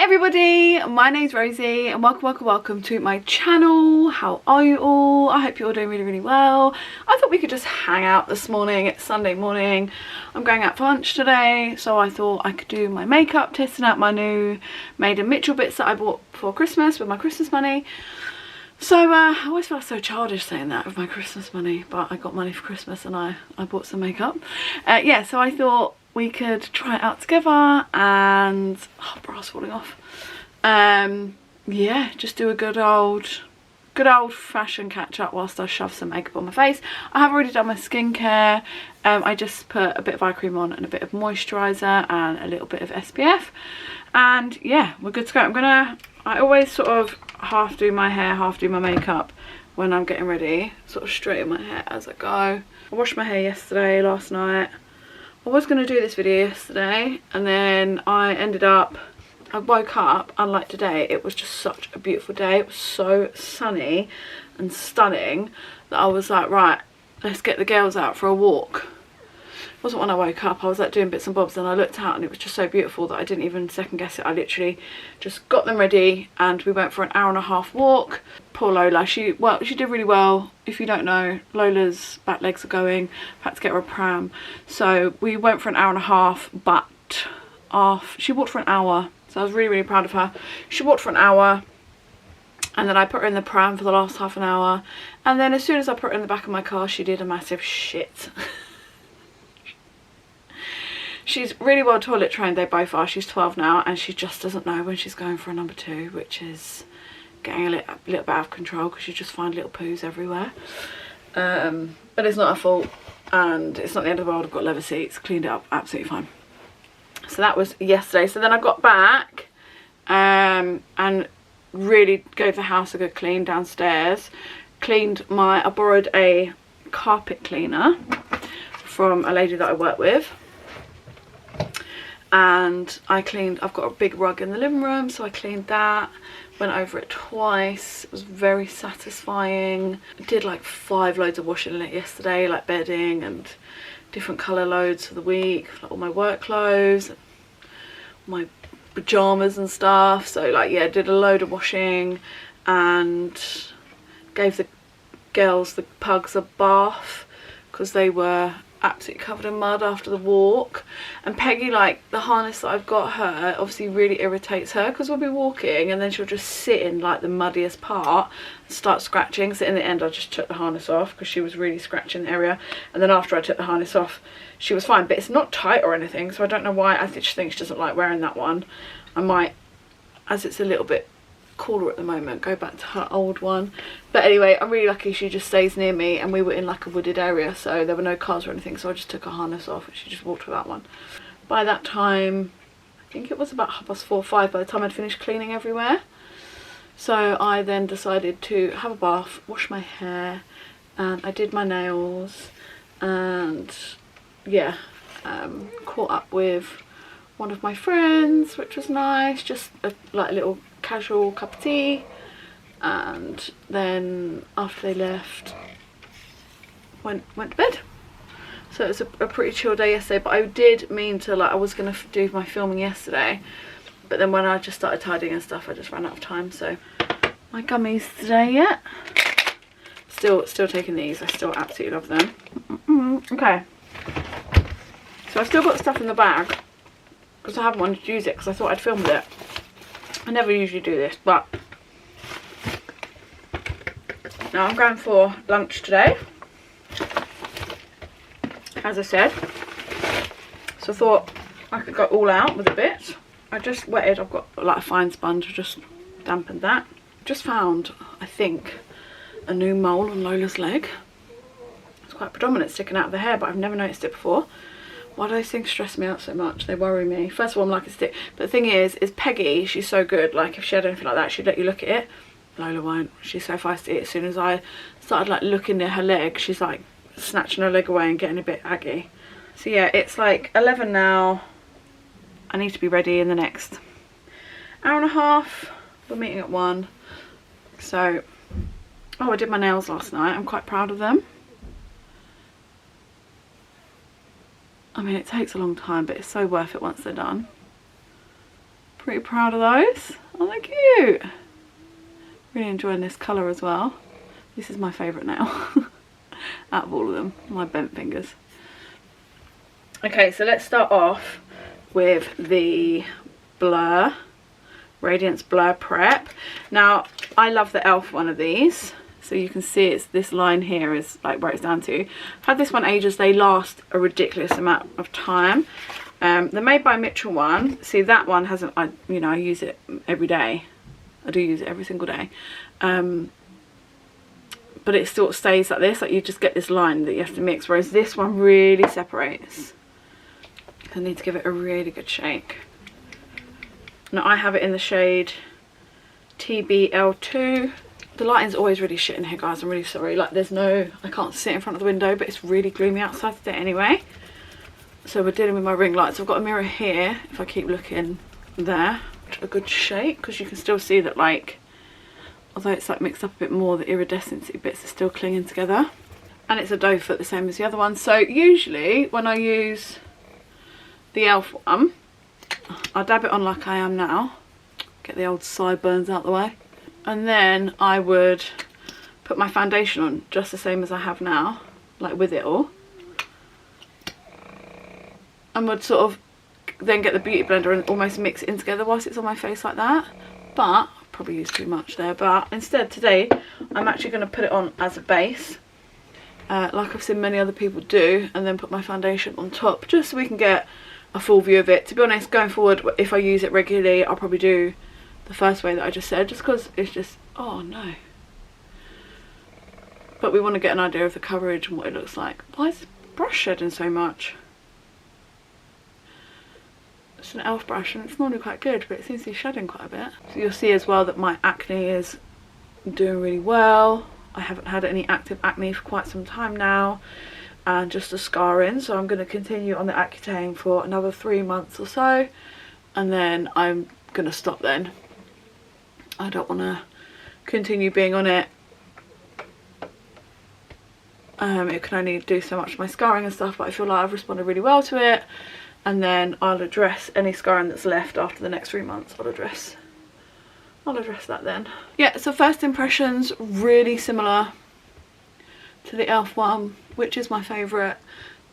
everybody, my name's Rosie and welcome to my channel. How are you all? I hope you're all doing really well. I thought we could just hang out this morning. It's Sunday morning. I'm going out for lunch today, so I thought I could do my makeup, testing out my new Made in Mitchell bits that I bought for Christmas with my Christmas money. So I always feel so childish saying that with my Christmas money, but I got money for Christmas and I bought some makeup. Yeah, so I thought we could try it out together and bra's falling off. Yeah, just do a good old fashioned catch up whilst I shove some makeup on my face. I have already done my skincare. I just put a bit of eye cream on and a bit of moisturiser and a little bit of SPF, and yeah, we're good to go. I always sort of half do my hair, half do my makeup when I'm getting ready, sort of straighten my hair as I go. I washed my hair last night. I was going to do this video yesterday and then I woke up, unlike today, it was just such a beautiful day. It was so sunny and stunning that I was like, right, let's get the girls out for a walk. It wasn't when I woke up, I was like doing bits and bobs and I looked out and it was just so beautiful that I didn't even second guess it. I literally just got them ready and we went for an hour-and-a-half walk. Poor Lola, she did really well. If you don't know, Lola's back legs are going. I had to get her a pram. So we went for an hour-and-a-half, but she walked for an hour. So I was really proud of her. She walked for an hour and then I put her in the pram for the last half an hour. And then as soon as I put her in the back of my car, she did a massive shit. She's really well toilet trained, they both are. She's 12 now and she just doesn't know when she's going for a number 2, which is getting a little bit out of control because you just find little poos everywhere. But it's not her fault and it's not the end of the world. I've got leather seats, cleaned it up absolutely fine. So that was yesterday. So then I got back and really gave the house a good clean downstairs. I borrowed a carpet cleaner from a lady that I work with. And I've got a big rug in the living room, so I cleaned that, went over it twice. It was very satisfying. I did like 5 loads of washing in it yesterday, like bedding and different colour loads for the week, like all my work clothes, my pyjamas and stuff. So like, yeah, did a load of washing and gave the girls, the pugs, a bath because they were absolutely covered in mud after the walk. And Peggy, like the harness that I've got her, obviously really irritates her because we'll be walking and then she'll just sit in like the muddiest part and start scratching. So in the end I just took the harness off because she was really scratching the area, and then after I took the harness off she was fine, but it's not tight or anything, so I don't know why. I think she doesn't like wearing that one. I might, as it's a little bit cooler at the moment, go back to her old one. But anyway, I'm really lucky she just stays near me, and we were in like a wooded area so there were no cars or anything, so I just took her harness off and she just walked with that one. By that time, I think it was about 4:30 or 5 by the time I'd finished cleaning everywhere. So I then decided to have a bath, wash my hair, and I did my nails, and yeah, caught up with one of my friends, which was nice, just like a little casual cup of tea. And then after they left, went to bed. So it was a pretty chill day yesterday, but I did mean to, like, I was going to do my filming yesterday, but then when I just started tidying and stuff I just ran out of time. So my gummies today, yeah, still taking these. I still absolutely love them. Okay, so I've still got stuff in the bag because I haven't wanted to use it because I thought I'd film with it. I never usually do this, but now I'm going for lunch today, as I said. So I thought I could go all out with a bit. I just wetted, I've got like a fine sponge, I just dampened that. Just found, I think, a new mole on Lola's leg. It's quite predominant, sticking out of the hair, but I've never noticed it before. Why do those things stress me out so much? They worry me. First of all, I'm like a stick. But the thing is Peggy, she's so good. Like, if she had anything like that, she'd let you look at it. Lola won't. She's so feisty. As soon as I started like looking at her leg, she's like snatching her leg away and getting a bit aggy. So yeah, it's like 11 now. I need to be ready in the next hour and a half. We're meeting at 1. So, oh, I did my nails last night. I'm quite proud of them. I mean, it takes a long time, but it's so worth it once they're done. Pretty proud of those. Oh, they're cute. Really enjoying this colour as well. This is my favourite now out of all of them, my bent fingers. Okay, so let's start off with the Blur, Radiance Blur Prep. Now, I love the e.l.f. one of these. So you can see it's this line here is like where it's down to. I've had this one ages. They last a ridiculous amount of time. The Made by Mitchell one, see that one hasn't, I use it every day. I do use it every single day. But it sort of stays like this, like you just get this line that you have to mix, whereas this one really separates. I need to give it a really good shake. Now I have it in the shade TBL2. The lighting's always really shit in here, guys. I'm really sorry. Like I can't sit in front of the window, but it's really gloomy outside today anyway. So we're dealing with my ring lights. I've got a mirror here, if I keep looking there. A good shake, because you can still see that, like, although it's like mixed up a bit more, the iridescent bits are still clinging together. And it's a doe foot, the same as the other one. So usually when I use the e.l.f. one, I dab it on like I am now. Get the old sideburns out the way. And then I would put my foundation on just the same as I have now, like with it all. And would sort of then get the beauty blender and almost mix it in together whilst it's on my face like that. But I'll probably use too much there. But instead today I'm actually going to put it on as a base, like I've seen many other people do, and then put my foundation on top just so we can get a full view of it. To be honest, going forward, if I use it regularly, I'll probably do the first way that I just said, just because it's just, oh no. But we want to get an idea of the coverage and what it looks like. Why is the brush shedding so much? It's an e.l.f. brush and it's normally quite good, but it seems to be shedding quite a bit. So you'll see as well that my acne is doing really well. I haven't had any active acne for quite some time now, and just a scarring, so I'm going to continue on the Accutane for another 3 months or so, and then I'm going to stop then. I don't want to continue being on it. It can only do so much of my scarring and stuff, but I feel like I've responded really well to it, and then I'll address any scarring that's left after the next 3 months. I'll address that then. Yeah, so first impressions, really similar to the e.l.f. one, which is my favourite.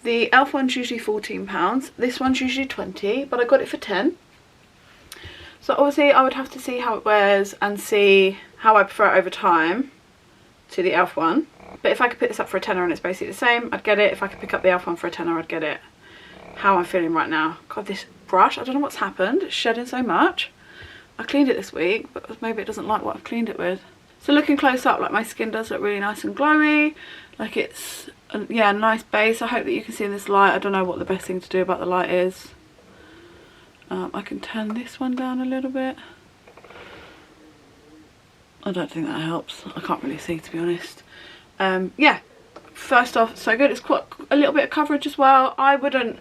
The e.l.f. one's usually £14, this one's usually 20, but I got it for 10. So obviously I would have to see how it wears and see how I prefer it over time to the e.l.f. one. But if I could pick this up for a tenner and it's basically the same, I'd get it. If I could pick up the e.l.f. one for a tenner, I'd get it. How I'm feeling right now. God, this brush, I don't know what's happened. It's shedding so much. I cleaned it this week, but maybe it doesn't like what I've cleaned it with. So looking close up, like my skin does look really nice and glowy. Like it's, yeah, a nice base. I hope that you can see in this light. I don't know what the best thing to do about the light is. I can turn this one down a little bit. I don't think that helps. I can't really see, to be honest. Yeah, first off, so good. It's quite a little bit of coverage as well. I wouldn't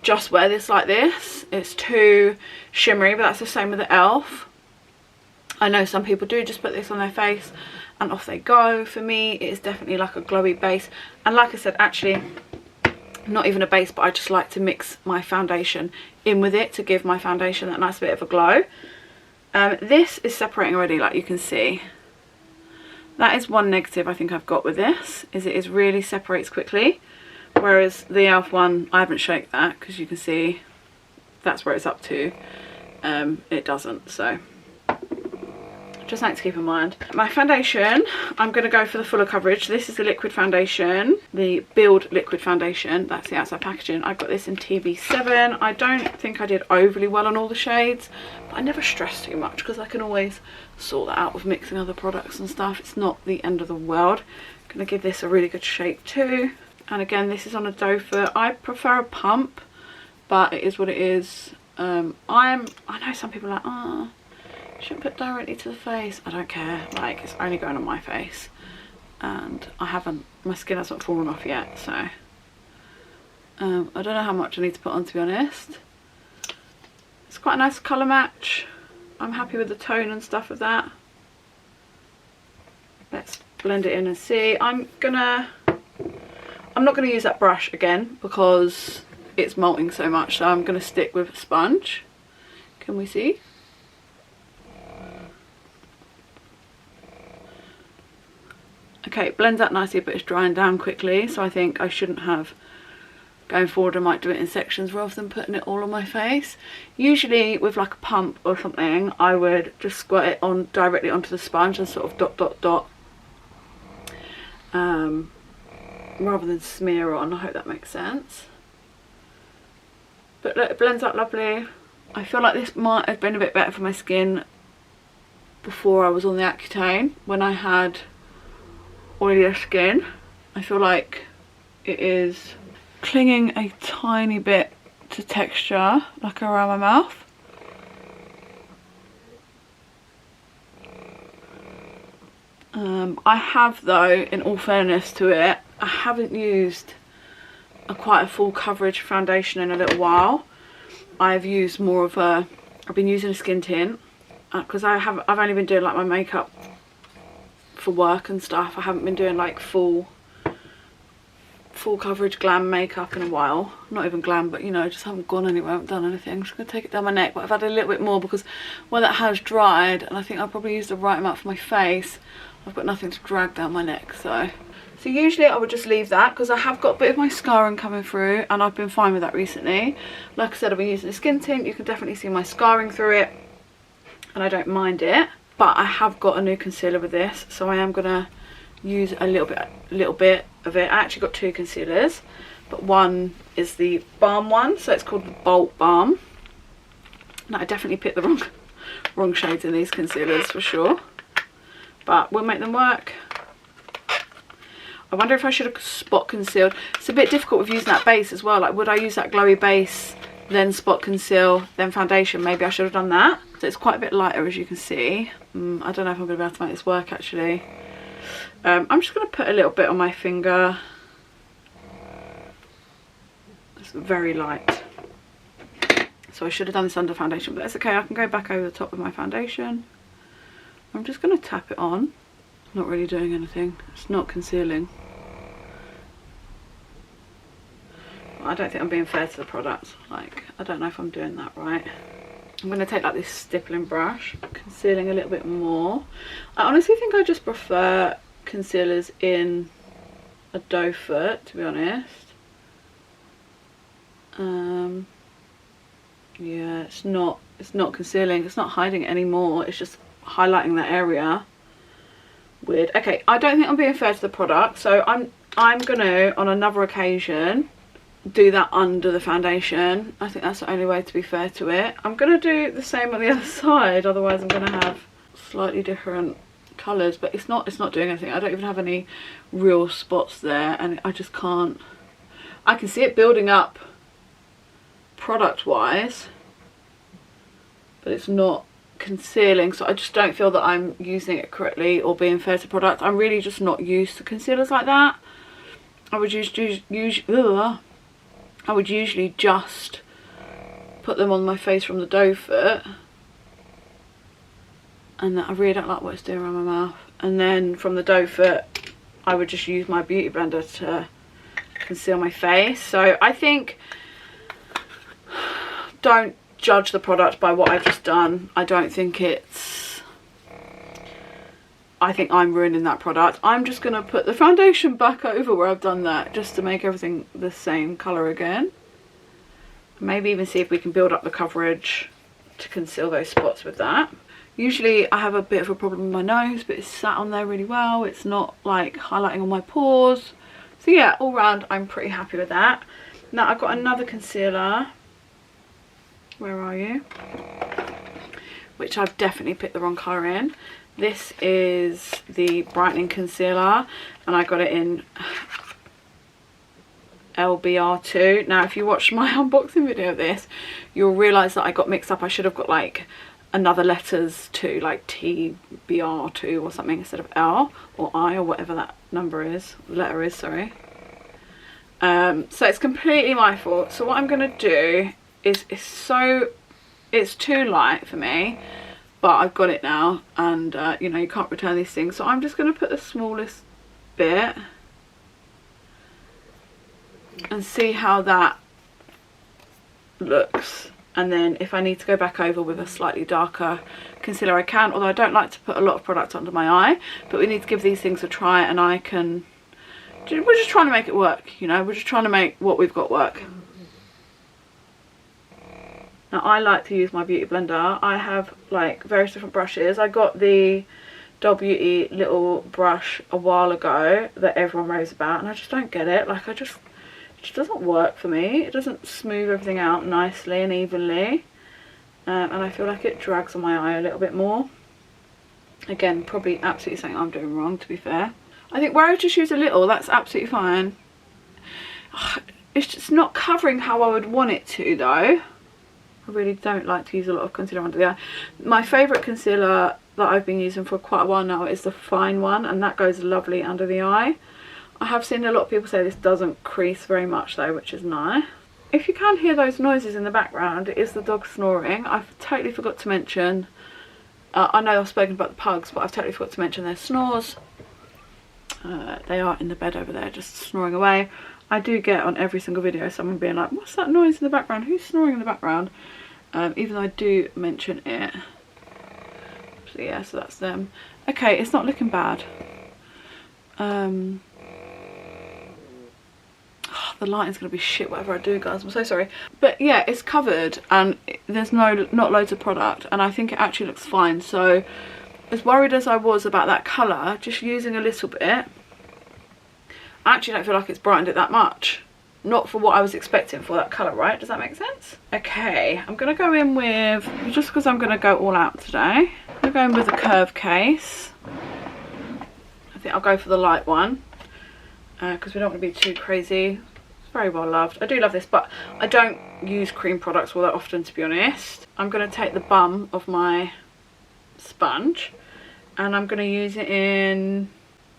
just wear this like this. It's too shimmery, but that's the same with the e.l.f. I know some people do just put this on their face and off they go. For me, it is definitely like a glowy base. And like I said, actually, not even a base, but I just like to mix my foundation in with it to give my foundation that nice bit of a glow. This is separating already, like you can see. That is one negative I think I've got with this, is it really separates quickly. Whereas the e.l.f. one, I haven't shaked that, because you can see that's where it's up to. It doesn't, so just something to keep in mind. My foundation, I'm going to go for the fuller coverage. This is the liquid foundation, the Build liquid foundation. That's the outside packaging. I got this in TB7. I don't think I did overly well on all the shades, but I never stress too much because I can always sort that out with mixing other products and stuff. It's not the end of the world. I'm going to give this a really good shake too. And again, this is on a doe foot. I prefer a pump, but it is what it is. I know some people are like, oh, shouldn't put directly to the face. I don't care, like it's only going on my face, and my skin hasn't fallen off yet, so I don't know how much I need to put on, to be honest. It's quite a nice colour match. I'm happy with the tone and stuff of that. Let's blend it in and see. I'm not gonna use that brush again because it's molting so much, so I'm gonna stick with a sponge. Can we see? Okay, it blends out nicely, but it's drying down quickly, so I think I shouldn't have, going forward I might do it in sections rather than putting it all on my face. Usually with like a pump or something, I would just squirt it on directly onto the sponge and sort of dot dot dot, rather than smear on. I hope that makes sense. But look, it blends out lovely. I feel like this might have been a bit better for my skin before I was on the Accutane. When I had oilier skin, I feel like it is clinging a tiny bit to texture, like around my mouth. I have, though, in all fairness to it, I haven't used quite a full coverage foundation in a little while. I've used more of a, I've been using a skin tint, because I've only been doing like my makeup for work and stuff. I haven't been doing like full coverage glam makeup in a while. Not even glam, but you know, just haven't gone anywhere, I haven't done anything. I'm just going to take it down my neck, but I've had a little bit more because when that has dried, and I think I'll probably use the right amount for my face, I've got nothing to drag down my neck. So usually I would just leave that because I have got a bit of my scarring coming through, and I've been fine with that recently. Like I said, I've been using a skin tint. You can definitely see my scarring through it, and I don't mind it. But I have got a new concealer with this, so I am gonna use a little bit of it. I actually got two concealers, but one is the balm one, so it's called the Bulk Balm. Now I definitely picked the wrong shades in these concealers for sure, but we'll make them work. I wonder if I should have spot concealed. It's a bit difficult with using that base as well. Like, would I use that glowy base, then spot conceal, then foundation? Maybe I should have done that. So it's quite a bit lighter, as you can see. I don't know if I'm going to be able to make this work, actually. I'm just going to put a little bit on my finger. It's very light. So I should have done this under foundation, but that's okay. I can go back over the top of my foundation. I'm just going to tap it on. Not really doing anything. It's not concealing. I don't think I'm being fair to the product. Like, I don't know if I'm doing that right. I'm going to take like this stippling brush, concealing a little bit more. I honestly think I just prefer concealers in a doe foot, to be honest. Yeah, it's not concealing. It's not hiding it anymore. It's just highlighting that area. Weird. Okay, I don't think I'm being fair to the product, so I'm gonna, on another occasion, do that under the foundation. I think that's the only way to be fair to it. I'm gonna do the same on the other side, otherwise I'm gonna have slightly different colours, but it's not doing anything. I don't even have any real spots there, and I just can't. I can see it building up product wise, but it's not concealing, so I just don't feel that I'm using it correctly or being fair to product. I'm really just not used to concealers like that. I would usually just put them on my face from the doe foot, and I really don't like what it's doing around my mouth. And then from the doe foot I would just use my beauty blender to conceal my face. So I think, don't judge the product by what I've just done. I don't think it's, I think I'm ruining that product. I'm just going to put the foundation back over where I've done that, just to make everything the same colour again. Maybe even see if we can build up the coverage to conceal those spots with that. Usually I have a bit of a problem with my nose, but it's sat on there really well. It's not like highlighting on my pores. So yeah, all round I'm pretty happy with that. Now I've got another concealer. Where are you? Which I've definitely picked the wrong colour in. This is the brightening concealer, and I got it in LBR2. Now if you watch my unboxing video of this, you'll realise that I got mixed up. I should have got like another letters to, like TBR2 or something instead of L or I or whatever that number is, letter is, sorry. So it's completely my fault. So what I'm going to do is, it's too light for me, but I've got it now, and you know, you can't return these things. So I'm just going to put the smallest bit and see how that looks. and then if I need to go back over with a slightly darker concealer I can, although I don't like to put a lot of product under my eye, but we need to give these things a try, and we're just trying to make it work, you know, we're just trying to make what we've got work. Now I like to use my beauty blender. I have like various different brushes. I got the Doll Beauty little brush a while ago that everyone raves about, and I just don't get it. Like it just doesn't work for me. It doesn't smooth everything out nicely and evenly, and I feel like it drags on my eye a little bit more. Again, probably absolutely something I'm doing wrong, to be fair. I think where I just use a little, that's absolutely fine. It's just not covering how I would want it to though. I really don't like to use a lot of concealer under the eye. My favourite concealer that I've been using for quite a while now is the fine one, and that goes lovely under the eye. I have seen a lot of people say this doesn't crease very much though, which is nice. If you can hear those noises in the background, it is the dog snoring. I've totally forgot to mention, I know I've spoken about the pugs, but I've totally forgot to mention their snores. They are in the bed over there just snoring away. I do get on every single video someone being like, what's that noise in the background? Who's snoring in the background? Even though I do mention it. So yeah, so that's them. Okay, it's not looking bad. The lighting's going to be shit whatever I do, guys. I'm so sorry. But yeah, it's covered and there's not loads of product, and I think it actually looks fine. So as worried as I was about that colour, just using a little bit, I actually don't feel like it's brightened it that much. Not for what I was expecting for that colour, right? Does that make sense? Okay, I'm going to go in with, just because I'm going to go all out today, I'm going to go in with a curve case. I think I'll go for the light one, because we don't want to be too crazy. It's very well loved. I do love this, but I don't use cream products all that often, to be honest. I'm going to take the bum of my sponge, and I'm going to use it in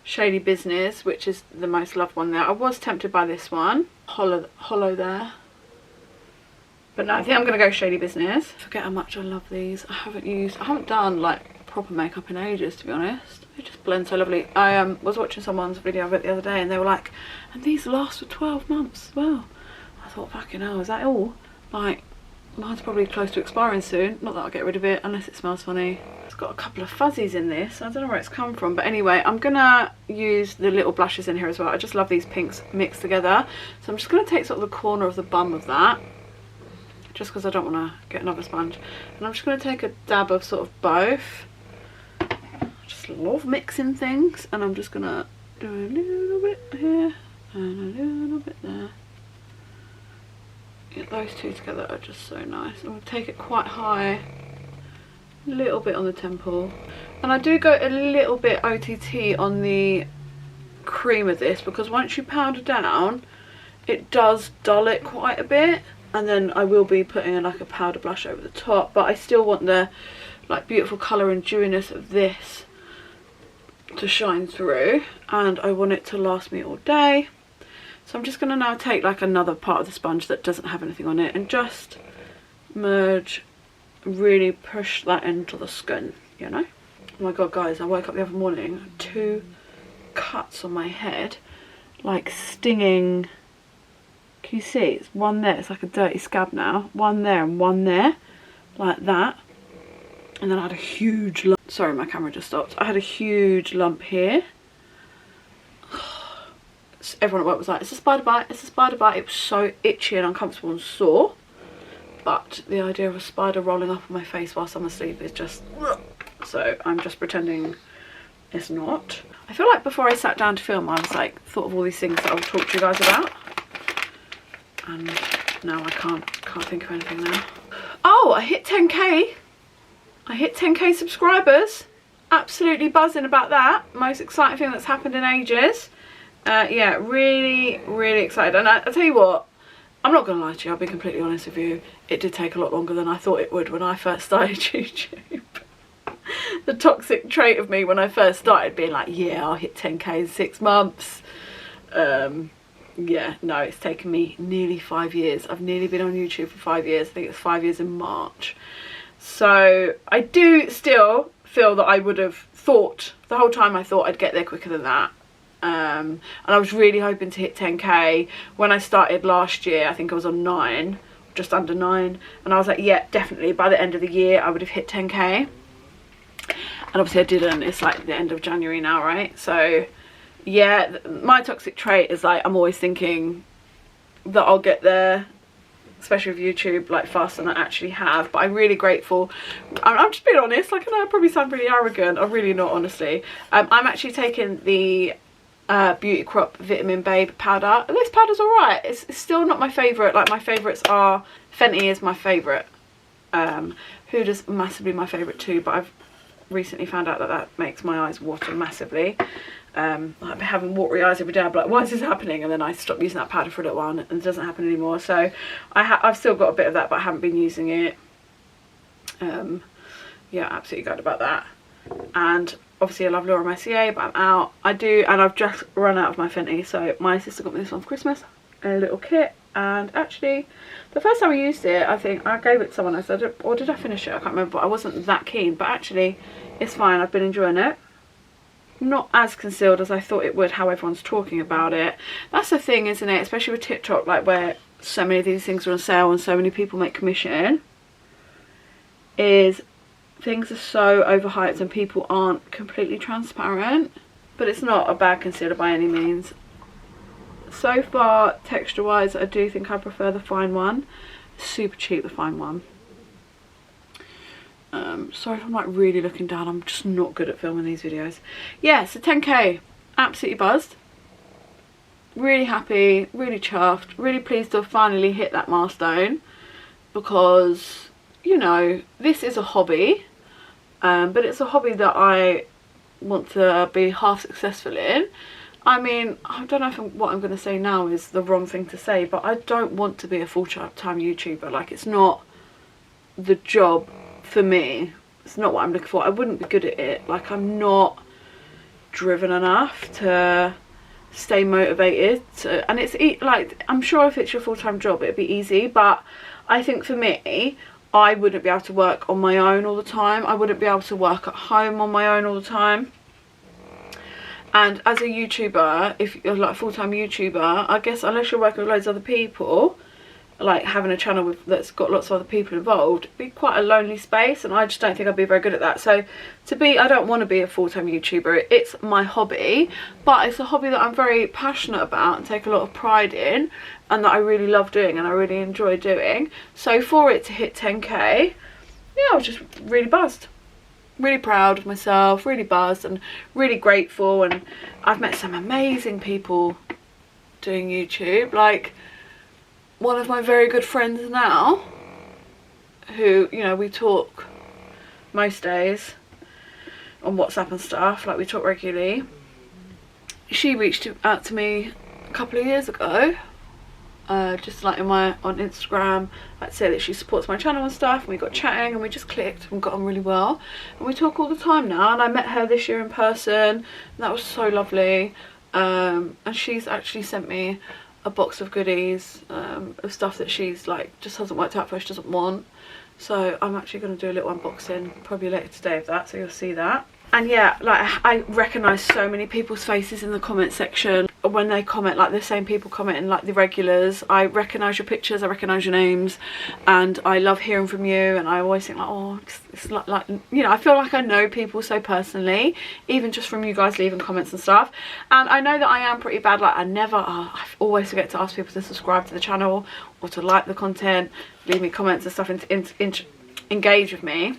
Shady Business, which is the most loved one there. I was tempted by this one, hollow there, but no, I think I'm gonna go Shady Business. Forget how much I love these. I haven't done like proper makeup in ages, to be honest. They just blend so lovely. I was watching someone's video of it the other day, and they were like, and these last for 12 months as well. I thought, fucking hell, is that all? Like, mine's probably close to expiring soon. Not that I'll get rid of it unless it smells funny. It's got a couple of fuzzies in this. I don't know where it's come from, but anyway, I'm gonna use the little blushes in here as well. I just love these pinks mixed together. So I'm just gonna take sort of the corner of the bum of that, just because I don't want to get another sponge. And I'm just gonna take a dab of sort of both. I just love mixing things, and I'm just gonna do a little bit here and a little bit there. Yeah, those two together are just so nice. I'm going to take it quite high, a little bit on the temple, and I do go a little bit OTT on the cream of this, because once you powder down it does dull it quite a bit, and then I will be putting in like a powder blush over the top, but I still want the like beautiful colour and dewiness of this to shine through, and I want it to last me all day. So I'm just going to now take like another part of the sponge that doesn't have anything on it and just merge, really push that into the skin, you know. Oh my god, guys, I woke up the other morning, 2 cuts on my head, like stinging. Can you see? It's one there, it's like a dirty scab now. One there and one there, like that. And then I had a huge lump. Sorry, my camera just stopped. I had a huge lump here. Everyone at work was like, it's a spider bite, it's a spider bite. It was so itchy and uncomfortable and sore, but the idea of a spider rolling up on my face whilst I'm asleep is just, so I'm just pretending it's not. I feel like before I sat down to film, I was like, thought of all these things that I'll talk to you guys about, and now I can't think of anything now. Oh, I hit 10k. I hit 10k subscribers. Absolutely buzzing about that. Most exciting thing that's happened in ages. Yeah, really excited. And I tell you what, I'm not gonna lie to you, I'll be completely honest with you, it did take a lot longer than I thought it would when I first started YouTube. The toxic trait of me when I first started, being like, yeah, I'll hit 10k in 6 months. Yeah, no, it's taken me nearly 5 years. I've nearly been on YouTube for 5 years. I think it's 5 years in March. So I do still feel that I would have thought, the whole time I thought I'd get there quicker than that. And I was really hoping to hit 10k. When I started last year, I think I was on 9, just under 9, and I was like, yeah, definitely by the end of the year I would have hit 10k, and obviously I didn't. It's like the end of January now, right? So yeah, my toxic trait is like I'm always thinking that I'll get there, especially with YouTube, like faster than I actually have. But I'm really grateful. I'm just being honest, like I know I probably sound really arrogant, I'm really not, honestly. I'm actually taking the Beauty Crop Vitamin Babe powder. This powder's alright. It's still not my favourite. Like my favourites are, Fenty is my favourite. Huda's massively my favourite too, but I've recently found out that that makes my eyes water massively. I've been having watery eyes every day. I'm like, why is this happening? And then I stopped using that powder for a little while and it doesn't happen anymore. So I've still got a bit of that, but I haven't been using it. Yeah, absolutely good about that. And obviously I love Laura Mercier, but I'm out. And I've just run out of my Fenty. So my sister got me this one for Christmas, a little kit. And actually, the first time I used it, I think I gave it to someone else. Or did I finish it? I can't remember, but I wasn't that keen. But actually, it's fine. I've been enjoying it. Not as concealed as I thought it would, how everyone's talking about it. That's the thing, isn't it? Especially with TikTok, like where so many of these things are on sale and so many people make commission. Is things are so overhyped and people aren't completely transparent. But it's not a bad concealer by any means. So far, texture wise, I do think I prefer the fine one. Super cheap, the fine one. Sorry if I'm like really looking down, I'm just not good at filming these videos. Yeah, so 10k, absolutely buzzed. Really happy, really chuffed, really pleased to have finally hit that milestone. Because, you know, this is a hobby. But it's a hobby that I want to be half successful in. I mean, I don't know if what I'm going to say now is the wrong thing to say, but I don't want to be a full-time YouTuber. Like, it's not the job for me. It's not what I'm looking for. I wouldn't be good at it. Like, I'm not driven enough to stay motivated. And it's like, I'm sure if it's your full-time job, it'd be easy. But I think for me, I wouldn't be able to work on my own all the time. I wouldn't be able to work at home on my own all the time. And as a YouTuber, if you're like a full-time YouTuber, I guess unless you're working with loads of other people, like having a channel that's got lots of other people involved, it'd be quite a lonely space, and I just don't think I'd be very good at that. So I don't want to be a full-time YouTuber. It's my hobby, but it's a hobby that I'm very passionate about and take a lot of pride in, and that I really love doing and I really enjoy doing. So for it to hit 10k, yeah, I was just really buzzed. Really proud of myself, really buzzed and really grateful. And I've met some amazing people doing YouTube. Like one of my very good friends now, who, you know, we talk most days on WhatsApp and stuff, like we talk regularly. She reached out to me a couple of years ago, just like on Instagram, like say that she supports my channel and stuff, and we got chatting and we just clicked and got on really well, and we talk all the time now. And I met her this year in person, and that was so lovely. And she's actually sent me a box of goodies, of stuff that she's like just hasn't worked out for, she doesn't want. So I'm actually going to do a little unboxing probably later today of that, so you'll see that. And yeah, like I recognise so many people's faces in the comment section when they comment, like the same people commenting, like the regulars. I recognise your pictures, I recognise your names, and I love hearing from you. And I always think like, oh, it's like you know, I feel like I know people so personally, even just from you guys leaving comments and stuff. And I know that I am pretty bad, like I always forget to ask people to subscribe to the channel or to like the content, leave me comments and stuff, and engage with me.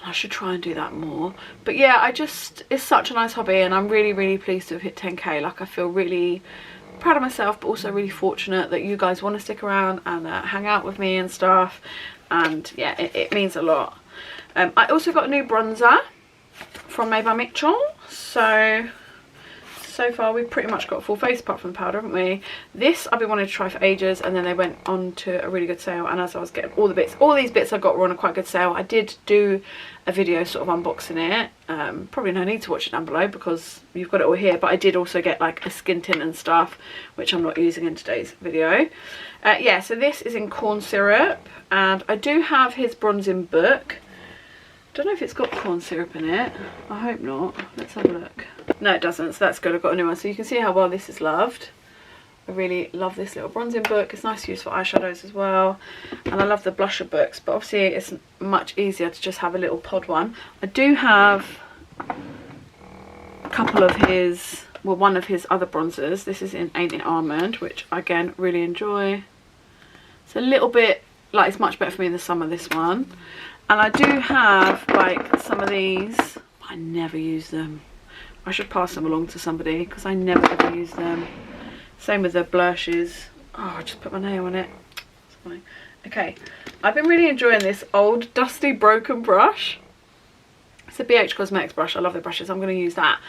I should try and do that more. But yeah, it's such a nice hobby, and I'm really, really pleased to have hit 10k. Like I feel really proud of myself, but also really fortunate that you guys want to stick around and hang out with me and stuff. And yeah, it means a lot. I also got a new bronzer from Made by Mitchell. So far we've pretty much got a full face apart from the powder, haven't we? This I've been wanting to try for ages, and then they went on to a really good sale, and as I was getting all these bits I got were on a quite good sale. I did do a video sort of unboxing it. Probably no need to watch it down below because you've got it all here, but I did also get like a skin tint and stuff, which I'm not using in today's video. Yeah, so this is in corn syrup, and I do have his bronzing book. Don't know if it's got corn syrup in it. I hope not. Let's have a look. No, it doesn't, so that's good. I've got a new one. So you can see how well this is loved. I really love this little bronzing book. It's nice to use for eyeshadows as well. And I love the blusher books, but obviously it's much easier to just have a little pod one. I do have a couple of his, well, one of his other bronzers. This is in Ain't It Almond, which again, really enjoy. It's a little bit, like, it's much better for me in the summer, this one. And I do have, like, some of these, but I never use them. I should pass them along to somebody because I never ever use them. Same with the blushes. Oh, I just put my nail on it. It's fine. Okay, I've been really enjoying this old dusty broken brush. It's a BH Cosmetics brush. I love their brushes. I'm going to use that.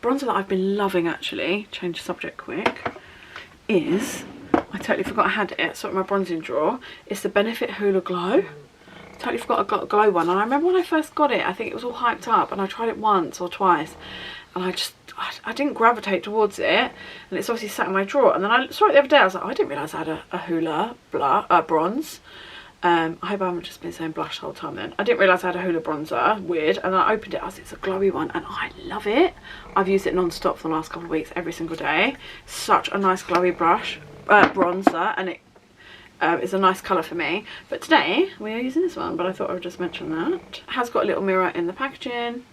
Bronzer that I've been loving, actually, change the subject quick, is, I totally forgot I had it, so in my bronzing drawer, it's the Benefit Hoola Glow. Totally forgot I got a glow one, and I remember when I first got it, I think it was all hyped up, and I tried it once or twice, and I didn't gravitate towards it, and it's obviously sat in my drawer. And then I saw it the other day. I was like, oh, I didn't realise I had a Hoola bronze. I hope I haven't just been saying blush the whole time then. I didn't realise I had a Hoola bronzer. Weird. And then I opened it. I was, it's a glowy one, and I love it. I've used it non-stop for the last couple of weeks, every single day. Such a nice glowy bronzer, and it is a nice colour for me. But today we are using this one, but I thought I would just mention that. It has got a little mirror in the packaging.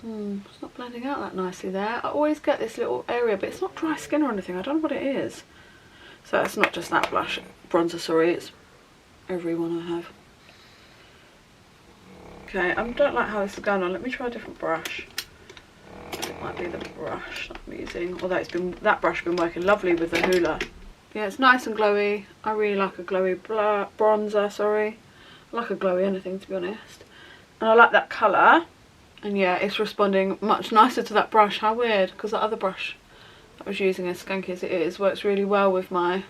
It's not blending out that nicely there. I always get this little area, but it's not dry skin or anything. I don't know what it is. So it's not just that bronzer, sorry, it's every one I have. Okay, I don't like how this is going on. Let me try a different brush. It might be the brush that I'm using, although that brush has been working lovely with the Hoola. Yeah, it's nice and glowy. I really like a glowy bronzer, sorry. I like a glowy anything, to be honest. And I like that colour. And yeah, it's responding much nicer to that brush. How weird, because that other brush I was using, as skanky as it is, works really well with my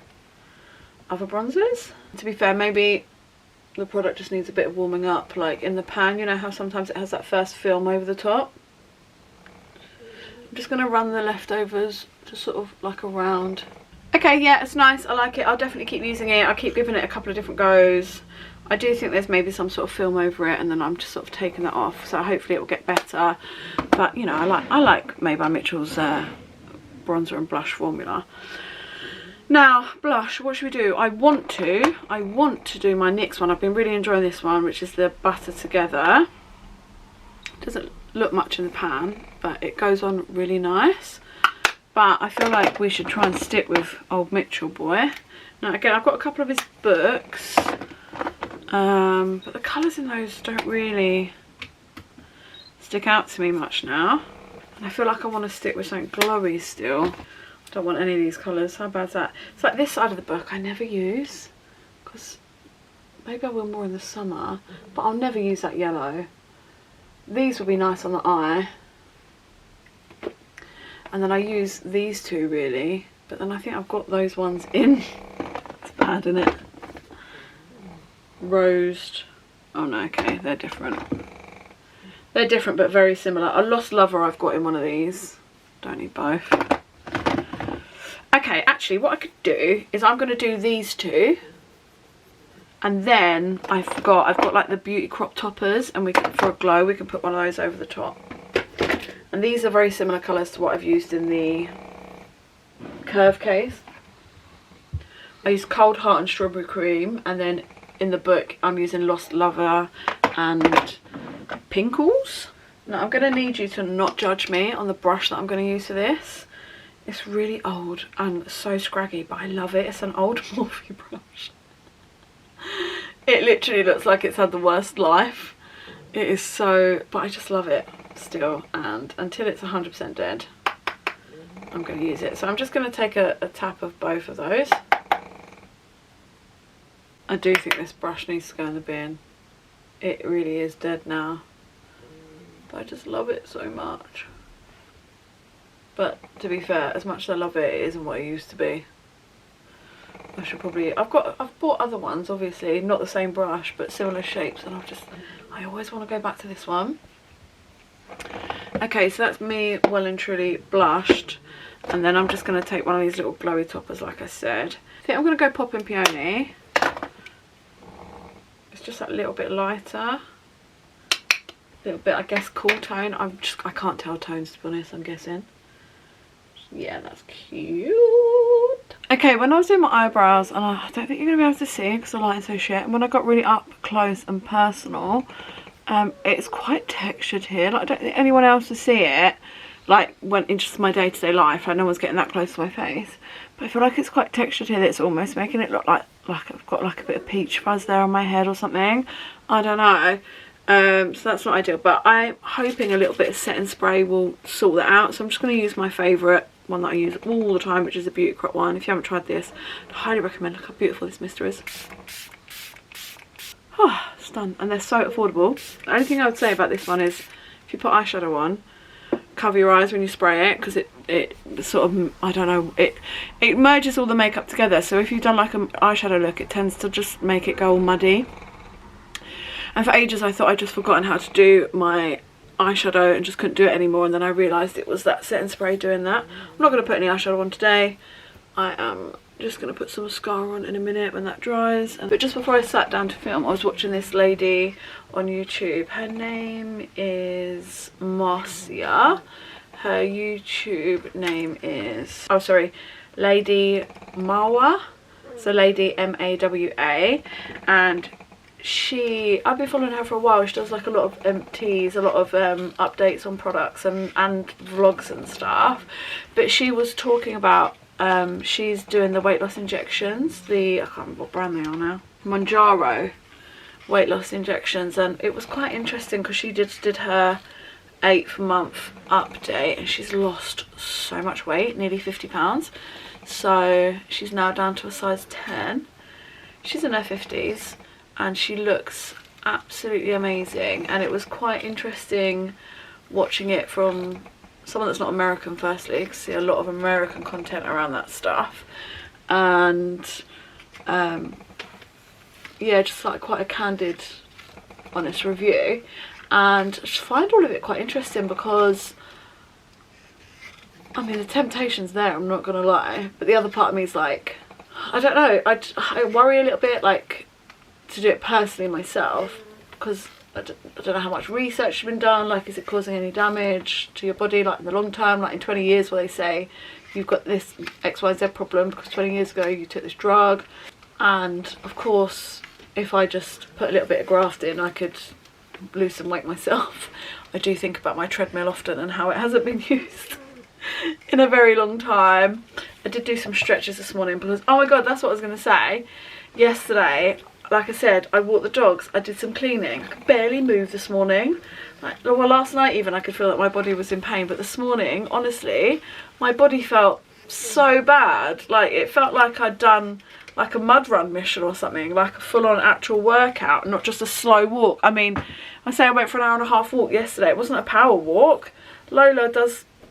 other bronzers. To be fair, maybe the product just needs a bit of warming up, like in the pan. You know how sometimes it has that first film over the top? I'm just going to run the leftovers just sort of like around. Okay, yeah, it's nice. I like it. I'll definitely keep using it. I'll keep giving it a couple of different goes. I do think there's maybe some sort of film over it, and then I'm just sort of taking that off, so hopefully it will get better. But you know, I like Made by Mitchell's bronzer and blush formula. Now, blush, what should we do? I want to do my NYX one. I've been really enjoying this one, which is the Butter Together. It doesn't look much in the pan, but it goes on really nice. But I feel like we should try and stick with old Mitchell boy. Now again, I've got a couple of his books. But the colours in those don't really stick out to me much now. And I feel like I want to stick with something glowy still. I don't want any of these colours. How bad's that? It's like this side of the book I never use, because maybe I will more in the summer, but I'll never use that yellow. These would be nice on the eye. And then I use these two really, but then I think I've got those ones in. It's bad, isn't it? Rosed. Oh no, okay, they're different. They're different but very similar. A Lost Lover I've got in one of these. Don't need both. Okay, actually what I could do is I'm going to do these two. And then I've got like the beauty crop toppers, and for a glow we can put one of those over the top. And these are very similar colours to what I've used in the Curve case. I use Cold Heart and Strawberry Cream, and then in the book I'm using Lost Lover and Pinkles. Now I'm going to need you to not judge me on the brush that I'm going to use for this. It's really old and so scraggy, but I love it. It's an old Morphe brush. It literally looks like it's had the worst life. It is so, but I just love it still, and until it's 100% dead I'm going to use it. So I'm just going to take a tap of both of those. I do think this brush needs to go in the bin. It really is dead now, but I just love it so much. But to be fair, as much as I love it, it isn't what it used to be. I should probably, I've bought other ones, obviously not the same brush but similar shapes, and I always want to go back to this one. Okay, so that's me well and truly blushed, and then I'm just going to take one of these little glowy toppers like I said. I think I'm going to go Poppin' Peony. It's just that little bit lighter, a little bit I guess cool tone. I can't tell tones, to be honest, I'm guessing. Yeah, that's cute. Okay, when I was doing my eyebrows, and I don't think you're going to be able to see because the lighting's so shit, and when I got really up close and personal, it's quite textured here. Like, I don't think anyone else will see it, like, when in just my day-to-day life. Like, no one's getting that close to my face. But I feel like it's quite textured here. It's almost making it look like I've got like a bit of peach fuzz there on my head or something. I don't know. So that's not ideal. But I'm hoping a little bit of setting spray will sort that out. So I'm just going to use my favourite one that I use all the time, which is a Beauty Crop one. If you haven't tried this, I highly recommend. Look how beautiful this mister is. Oh, it's done. And they're so affordable. The only thing I would say about this one is if you put eyeshadow on, cover your eyes when you spray it, because it sort of, I don't know, it merges all the makeup together. So if you've done like an eyeshadow look, it tends to just make it go all muddy. And for ages I thought I'd just forgotten how to do my eyeshadow and just couldn't do it anymore, and then I realised it was that setting spray doing that. I'm not going to put any eyeshadow on today. I am just going to put some mascara on in a minute when that dries. But just before I sat down to film, I was watching this lady on YouTube. Her name is Marcia. Her YouTube name is, oh sorry, Lady Mawa. So Lady M-A-W-A. And I've been following her for a while. She does like a lot of empties, a lot of updates on products and vlogs and stuff. But she was talking about, she's doing the weight loss injections, I can't remember what brand they are now, Monjaro weight loss injections, and it was quite interesting because she did her 8th month update and she's lost so much weight, nearly 50 pounds. So she's now down to a size 10. She's in her 50s. And she looks absolutely amazing, and it was quite interesting watching it from someone that's not American. Firstly, I see a lot of American content around that stuff, and yeah, just like quite a candid, honest review, and I just find all of it quite interesting because, I mean, the temptation's there, I'm not gonna lie, but the other part of me is like, I don't know, I worry a little bit, like, to do it personally myself, because I don't know how much research has been done. Like, is it causing any damage to your body, like in the long term, like in 20 years where they say you've got this XYZ problem because 20 years ago you took this drug. And of course, if I just put a little bit of graft in, I could lose some weight myself. I do think about my treadmill often and how it hasn't been used in a very long time. I did do some stretches this morning because, oh my god, that's what I was going to say. Yesterday, like I said, I walked the dogs, I did some cleaning. I could barely move this morning. Like, well, last night even I could feel that my body was in pain, but this morning, honestly, my body felt so bad. Like, it felt like I'd done like a mud run mission or something, like a full-on actual workout, not just a slow walk. I mean, I say I went for an 1.5 hour walk yesterday. It wasn't a power walk. Lola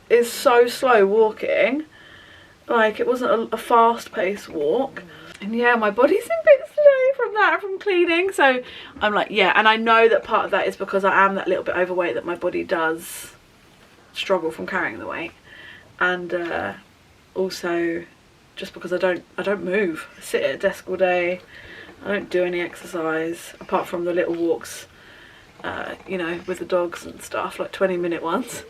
is so slow walking. Like, it wasn't a fast-paced walk. And yeah, my body's in bits today from cleaning. So I'm like, yeah, and I know that part of that is because I am that little bit overweight, that my body does struggle from carrying the weight. And also just because I don't move. I sit at a desk all day. I don't do any exercise apart from the little walks, you know, with the dogs and stuff, like 20-minute ones.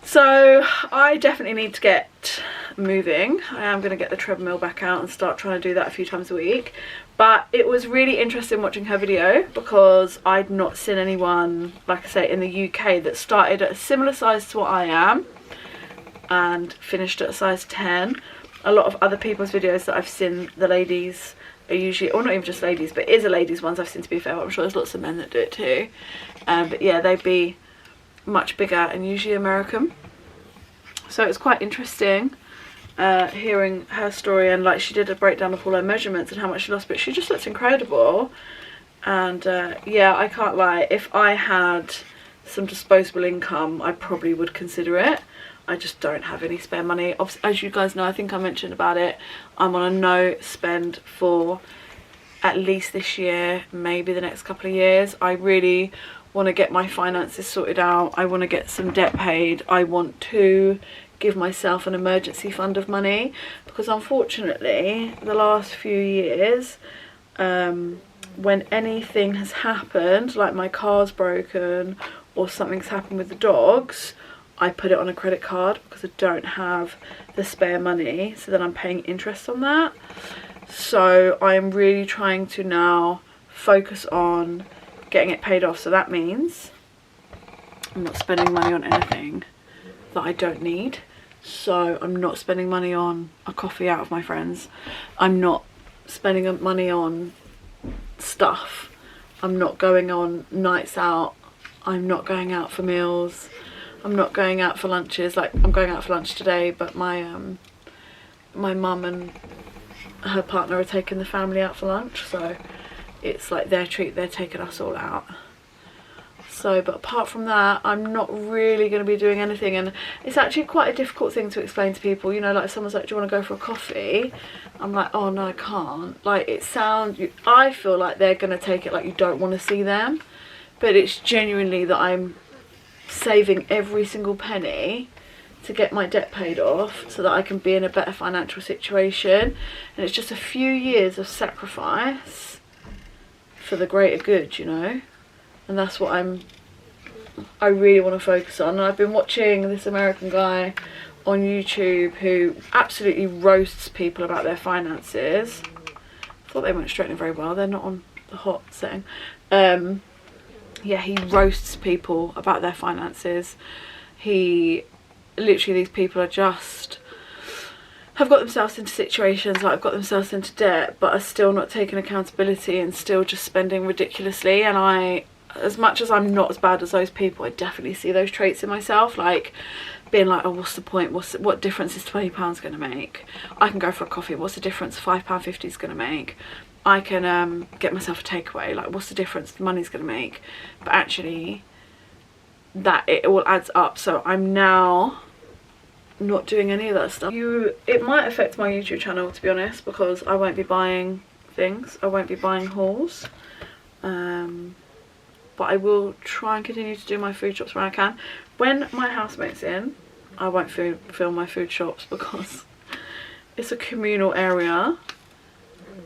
So I definitely need to get moving. I am going to get the treadmill back out and start trying to do that a few times a week. But it was really interesting watching her video because I'd not seen anyone, like I say, in the UK that started at a similar size to what I am and finished at a size 10. A lot of other people's videos that I've seen, the ladies are usually, or not even just ladies, but it is a ladies ones I've seen, to be fair. I'm sure there's lots of men that do it too. But yeah, they'd be much bigger and usually American. So it's quite interesting hearing her story, and like she did a breakdown of all her measurements and how much she lost, but she just looks incredible. And yeah, I can't lie, if I had some disposable income I probably would consider it. I just don't have any spare money. As you guys know, I think I mentioned about it, I'm on a no spend for at least this year, maybe the next couple of years. I really want to get my finances sorted out. I want to get some debt paid. I want to give myself an emergency fund of money, because unfortunately the last few years, when anything has happened, like my car's broken or something's happened with the dogs, I put it on a credit card because I don't have the spare money, so then I'm paying interest on that. So I'm really trying to now focus on getting it paid off. So that means I'm not spending money on anything that I don't need. So I'm not spending money on a coffee out of my friends. I'm not spending money on stuff. I'm not going on nights out. I'm not going out for meals. I'm not going out for lunches. Like, I'm going out for lunch today, but my mum and her partner are taking the family out for lunch, so it's like their treat. They're taking us all out. So, but apart from that, I'm not really going to be doing anything, and it's actually quite a difficult thing to explain to people. You know, like, if someone's like, do you want to go for a coffee? I'm like, oh no, I can't. Like, it sounds, I feel like they're going to take it like you don't want to see them, but it's genuinely that I'm saving every single penny to get my debt paid off so that I can be in a better financial situation. And it's just a few years of sacrifice for the greater good, you know. And that's what I really want to focus on. And I've been watching this American guy on YouTube who absolutely roasts people about their finances. I thought they weren't straightening very well. They're not on the hot setting. Yeah, he roasts people about their finances. Literally, these people are just have got themselves into situations, like, have got themselves into debt, but are still not taking accountability and still just spending ridiculously. And as much as I'm not as bad as those people, I definitely see those traits in myself, like being like, oh, what's the point? What difference is £20 going to make? I can go for a coffee. What's the difference £5.50 is going to make? I can get myself a takeaway. Like, what's the difference money's going to make? But actually, that it all adds up. So I'm now not doing any of that stuff. It might affect my YouTube channel, to be honest, because I won't be buying things. I won't be buying hauls. But I will try and continue to do my food shops when I can. When my housemate's in, I won't film my food shops because it's a communal area.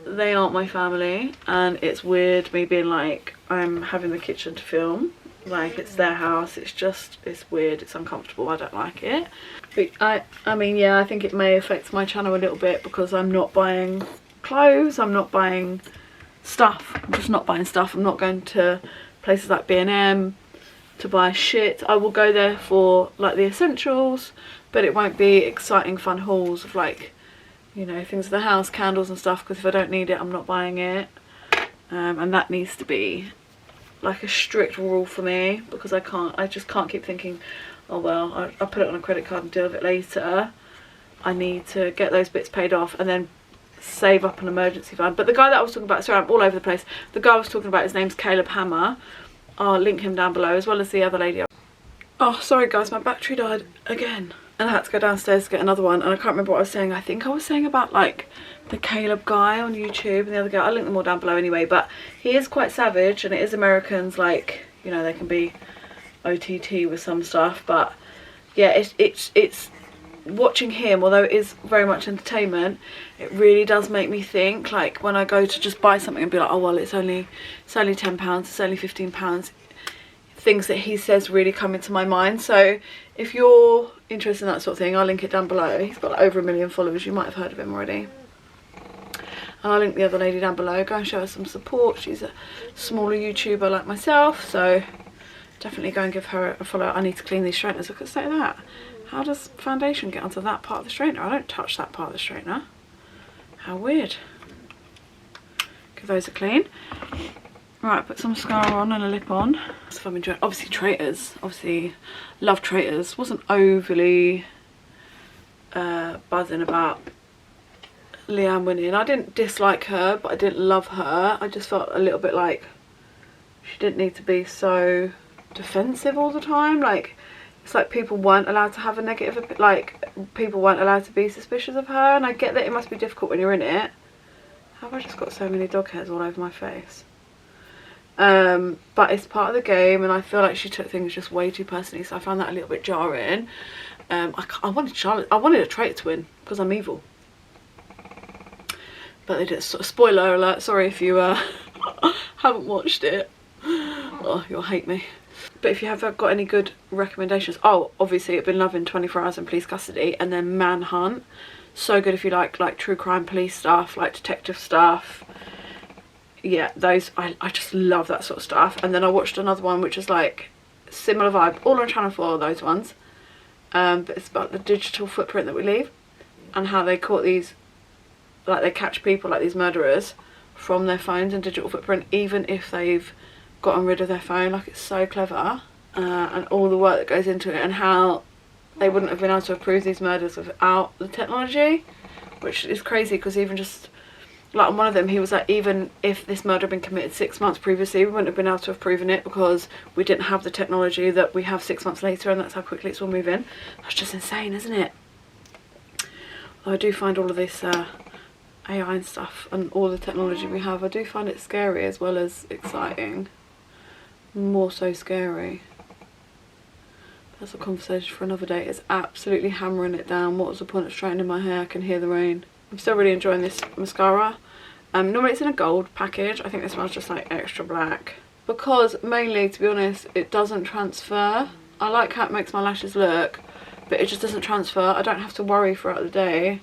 They aren't my family, and it's weird me being like, I'm having the kitchen to film. Like, it's their house. It's weird. It's uncomfortable. I don't like it. But I mean, yeah, I think it may affect my channel a little bit because I'm not buying clothes. I'm not buying stuff. I'm just not buying stuff. I'm not going to places like B&M to buy shit. I will go there for like the essentials, but it won't be exciting fun hauls of, like, you know, things of the house, candles and stuff, because if I don't need it, I'm not buying it. And that needs to be like a strict rule for me, because I just can't keep thinking, oh well, I'll put it on a credit card and deal with it later. I need to get those bits paid off and then save up an emergency fund. But the guy that I was talking about, sorry, I'm all over the place. The guy I was talking about, his name's Caleb Hammer. I'll link him down below, as well as the other lady. Oh, sorry guys, my battery died again. And I had to go downstairs to get another one, and I can't remember what I was saying. I think I was saying about, like, the Caleb guy on YouTube and the other guy. I'll link them all down below anyway, but he is quite savage, and it is Americans, like, you know, they can be OTT with some stuff, but yeah, it's watching him, although it is very much entertainment, it really does make me think, like, when I go to just buy something and be like, oh well, it's only £10, it's only £15, things that he says really come into my mind. So if you're interested in that sort of thing, I'll link it down below. He's got like over 1 million followers. You might have heard of him already. And I'll link the other lady down below. Go and show her some support. She's a smaller YouTuber like myself, so definitely go and give her a follow. I need to clean these straighteners. Look at the state of that. How does foundation get onto that part of the straightener? I don't touch that part of the straightener. How weird. Give those a clean. Right, put some mascara on and a lip on. So I'm enjoying, obviously Traitors, obviously love Traitors. Wasn't overly buzzing about Leanne winning. I didn't dislike her, but I didn't love her. I just felt a little bit like she didn't need to be so defensive all the time. Like, it's like people weren't allowed to have a negative, like, people weren't allowed to be suspicious of her. And I get that it must be difficult when you're in it. How have I just got so many dog hairs all over my face? But it's part of the game, and I feel like she took things just way too personally, so I found that a little bit jarring. I wanted Charlotte, I wanted a Traitor to win because I'm evil, but they did. Spoiler alert, sorry if you haven't watched it Oh, you'll hate me. But if you have got any good recommendations, oh, obviously I've been loving 24 Hours in Police Custody, and then Manhunt. So good if you like true crime police stuff, like detective stuff. Yeah, those, I just love that sort of stuff. And then I watched another one which is like similar vibe, all on Channel 4, those ones. But it's about the digital footprint that we leave and how they caught these, like they catch people like these murderers from their phones and digital footprint, even if they've gotten rid of their phone. Like, it's so clever, and all the work that goes into it, and how they wouldn't have been able to have proved these murders without the technology, which is crazy. Because even just like on one of them, he was like, even if this murder had been committed 6 months previously, we wouldn't have been able to have proven it because we didn't have the technology that we have 6 months later, and that's how quickly it's all moving. That's just insane, isn't it? I do find all of this AI and stuff and all the technology we have, I do find it scary as well as exciting. More so scary. That's a conversation for another day. It's absolutely hammering it down. What was the point of straightening my hair? I can hear the rain. I'm still really enjoying this mascara. Normally it's in a gold package. I think this one's just like extra black. Because mainly, to be honest, it doesn't transfer. I like how it makes my lashes look, but it just doesn't transfer. I don't have to worry throughout the day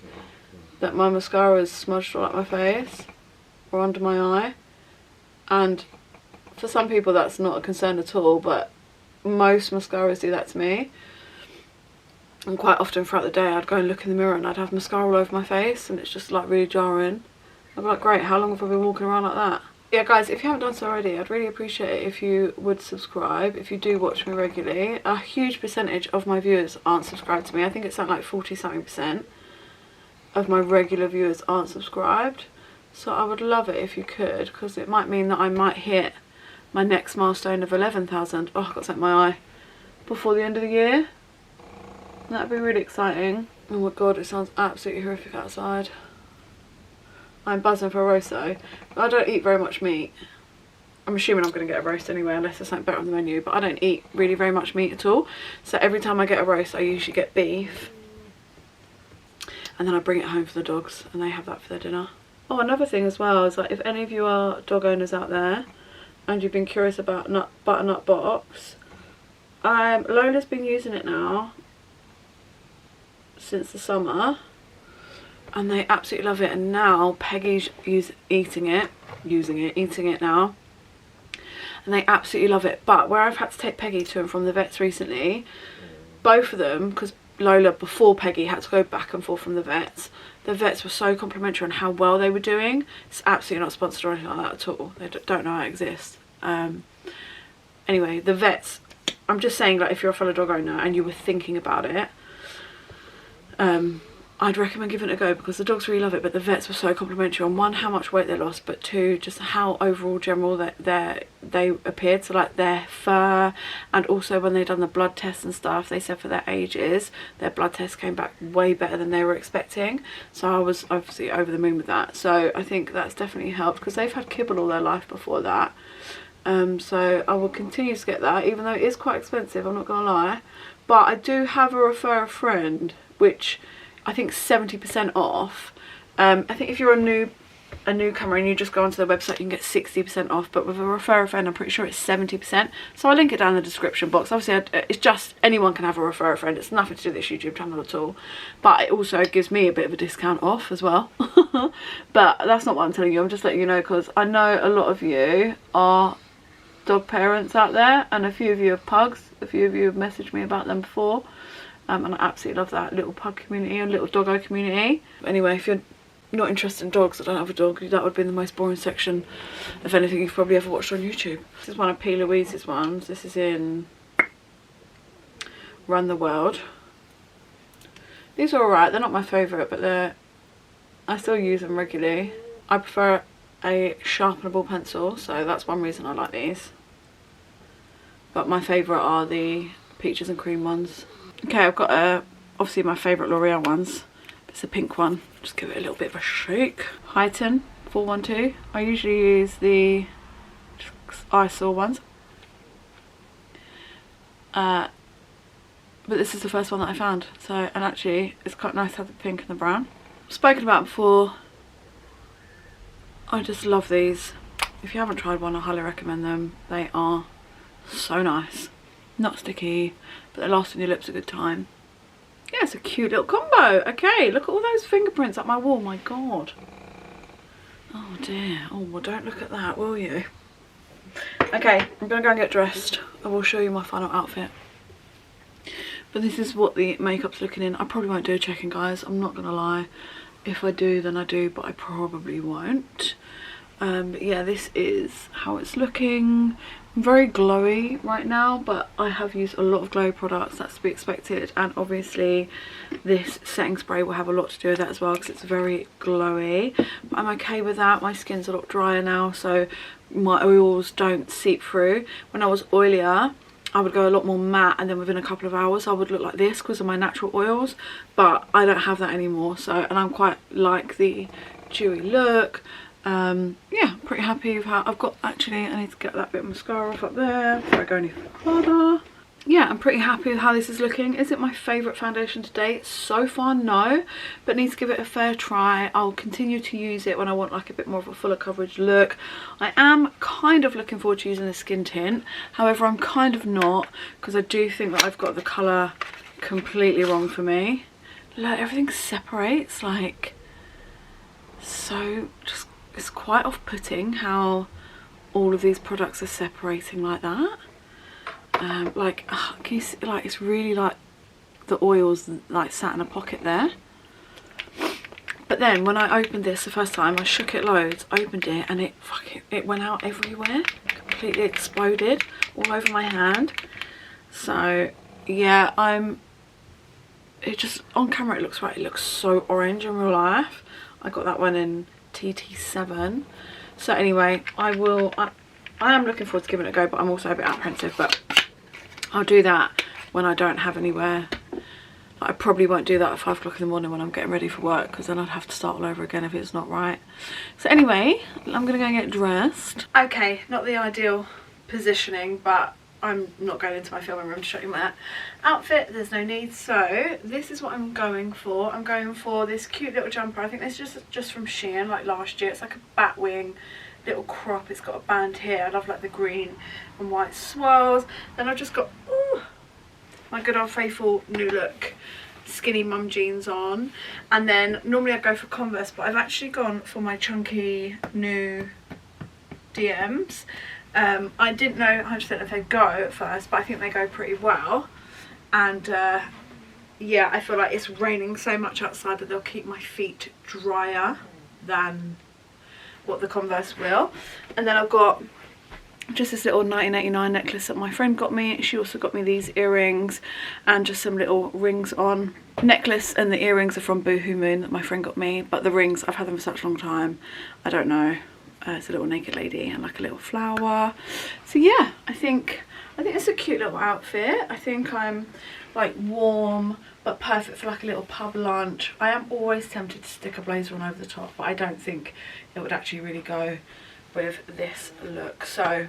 that my mascara is smudged all up my face or under my eye. And for some people that's not a concern at all, but most mascaras do that to me. And quite often throughout the day I'd go and look in the mirror and I'd have mascara all over my face, and it's just like really jarring. I'd be like, great, how long have I been walking around like that? Yeah guys, if you haven't done so already, I'd really appreciate it if you would subscribe, if you do watch me regularly. A huge percentage of my viewers aren't subscribed to me. I think it's something like 40-something% of my regular viewers aren't subscribed. So I would love it if you could, because it might mean that I might hit my next milestone of 11,000. Oh, I've got something in my eye. Before the end of the year. That'd be really exciting. Oh my god, it sounds absolutely horrific outside. I'm buzzing for a roast though. I don't eat very much meat. I'm assuming I'm going to get a roast anyway, unless there's something better on the menu. But I don't eat really very much meat at all. So every time I get a roast, I usually get beef. And then I bring it home for the dogs, and they have that for their dinner. Oh, another thing as well is, like, if any of you are dog owners out there and you've been curious about BUTTERNUT BOX, Lola's been using it now since the summer, and they absolutely love it. And now Peggy's eating it now, and they absolutely love it. But where I've had to take Peggy to and from the vets recently, both of them, because Lola before Peggy had to go back and forth from the vets were so complimentary on how well they were doing. It's absolutely not sponsored or anything like that at all. They don't know I exist. Anyway, the vets, I'm just saying, like, if you're a fellow dog owner and you were thinking about it, I'd recommend giving it a go, because the dogs really love it. But the vets were so complimentary on, one, how much weight they lost, but two, just how overall general they appeared. So like their fur, and also when they done the blood tests and stuff, they said for their ages their blood tests came back way better than they were expecting. So I was obviously over the moon with that. So I think that's definitely helped, because they've had kibble all their life before that. So I will continue to get that, even though it is quite expensive, I'm not gonna lie. But I do have a refer a friend, which I think 70% off. I think if you're a newcomer and you just go onto their website, you can get 60% off, but with a refer a friend I'm pretty sure it's 70%. So I'll link it down in the description box. Obviously it's just, anyone can have a refer a friend. It's nothing to do with this YouTube channel at all, but it also gives me a bit of a discount off as well. But that's not what I'm telling you. I'm just letting you know, because I know a lot of you are dog parents out there, and a few of you have pugs. A few of you have messaged me about them before. And I absolutely love that little pug community and little doggo community. Anyway, if you're not interested in dogs, I don't have a dog, that would be the most boring section of anything you've probably ever watched on YouTube. This is one of P. Louise's ones. This is in Run the World. These are alright. They're not my favourite, but I still use them regularly. I prefer a sharpenable pencil, so that's one reason I like these. But my favourite are the peaches and cream ones. Okay, I've got obviously my favourite L'Oreal ones. It's a pink one. Just give it a little bit of a shake. Heighten 412. I usually use the eyesore ones. But this is the first one that I found. So, and actually it's quite nice to have the pink and the brown. I've spoken about before. I just love these. If you haven't tried one, I highly recommend them. They are so nice. Not sticky, but they last on your lips a good time. Yeah, it's a cute little combo. Okay, look at all those fingerprints up my wall. My God. Oh dear. Oh, well, don't look at that, will you? Okay, I'm gonna go and get dressed. I will show you my final outfit. But this is what the makeup's looking in. I probably won't do a check-in, guys. I'm not gonna lie. If I do, then I do, but I probably won't. But yeah, this is how it's looking. I'm very glowy right now, but I have used a lot of glow products. That's to be expected. And obviously, this setting spray will have a lot to do with that as well, because it's very glowy. But I'm okay with that. My skin's a lot drier now, so my oils don't seep through. When I was oilier, I would go a lot more matte, and then within a couple of hours I would look like this because of my natural oils, but I don't have that anymore. So, and I'm quite like the dewy look. Yeah, pretty happy with how I've got. Actually, I need to get that bit of mascara off up there before I go any further. Yeah, I'm pretty happy with how this is looking. Is it my favourite foundation to date? So far, no, but need to give it a fair try. I'll continue to use it when I want like a bit more of a fuller coverage look. I am kind of looking forward to using the skin tint. However, I'm kind of not, because I do think that I've got the colour completely wrong for me. Look, everything separates like so. Just, it's quite off-putting how all of these products are separating like that. Like, can you see, like, it's really like the oils like sat in a pocket there. But then when I opened this the first time, I shook it loads, opened it, and it went out everywhere, completely exploded all over my hand. So yeah, it just, on camera it looks right, it looks so orange in real life. I got that one in TT7. So anyway, I am looking forward to giving it a go, but I'm also a bit apprehensive. But I'll do that when I don't have anywhere. I probably won't do that at 5 o'clock in the morning when I'm getting ready for work, because then I'd have to start all over again if it's not right. So anyway, I'm gonna go and get dressed. Okay, not the ideal positioning, but I'm not going into my filming room to show you my outfit. There's no need. So this is what I'm going for. I'm going for this cute little jumper. I think this is just from Shein, like last year. It's like a bat wing little crop. It's got a band here. I love like the green and white swirls. Then I've just got my good old faithful New Look skinny mum jeans on. And then normally I go for Converse, but I've actually gone for my chunky new DMs. I didn't know 100% if they'd go at first, but I think they go pretty well. And yeah, I feel like it's raining so much outside that they'll keep my feet drier than what the Converse will. And then I've got just this little 1989 necklace that my friend got me. She also got me these earrings and just some little rings on. Necklace and the earrings are from Boohoo Moon that my friend got me, but the rings, I've had them for such a long time, I don't know. It's a little naked lady and like a little flower. So yeah, I think it's a cute little outfit. I think I'm like warm but perfect for like a little pub lunch. I am always tempted to stick a blazer on over the top, but I don't think it would actually really go with this look. So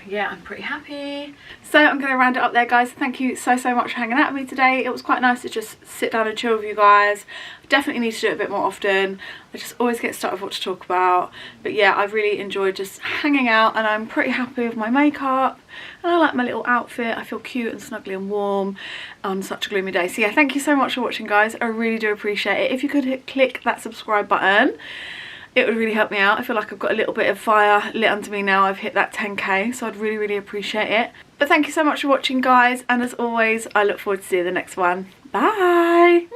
yeah, I'm pretty happy. So I'm going to round it up there, guys. Thank you so much for hanging out with me today. It was quite nice to just sit down and chill with you guys. I definitely need to do it a bit more often. I just always get stuck with what to talk about. But yeah, I've really enjoyed just hanging out, and I'm pretty happy with my makeup. And I like my little outfit. I feel cute and snuggly and warm on such a gloomy day. So yeah, thank you so much for watching, guys. I really do appreciate it. If you could click that subscribe button, it would really help me out. I feel like I've got a little bit of fire lit under me now. I've hit that 10k, so I'd really appreciate it. But thank you so much for watching, guys, and as always, I look forward to seeing the next one. Bye!